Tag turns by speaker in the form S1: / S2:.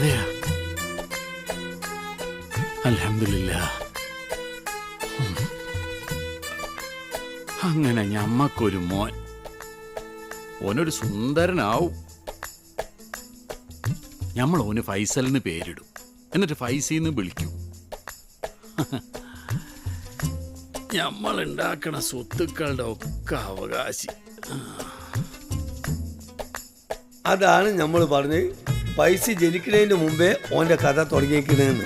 S1: അതെയാ, അൽഹംദുലില്ലാ. അങ്ങനെ ഞമ്മക്കൊരു മോൻ, ഓനൊരു സുന്ദരനാവും. നമ്മൾ ഓന് ഫൈസലിന് പേരിടും, എന്നിട്ട് ഫൈസിന്ന് വിളിക്കും. നമ്മൾ ഉണ്ടാക്കണ സ്വത്തുക്കളുടെ ഒക്കെ അവകാശി.
S2: അതാണ് നമ്മൾ പറഞ്ഞ് പൈസ ജനിക്കുന്നതിന് മുമ്പേ ഓൻ്റെ കഥ തുടങ്ങിയിരിക്കുന്നതെന്ന്.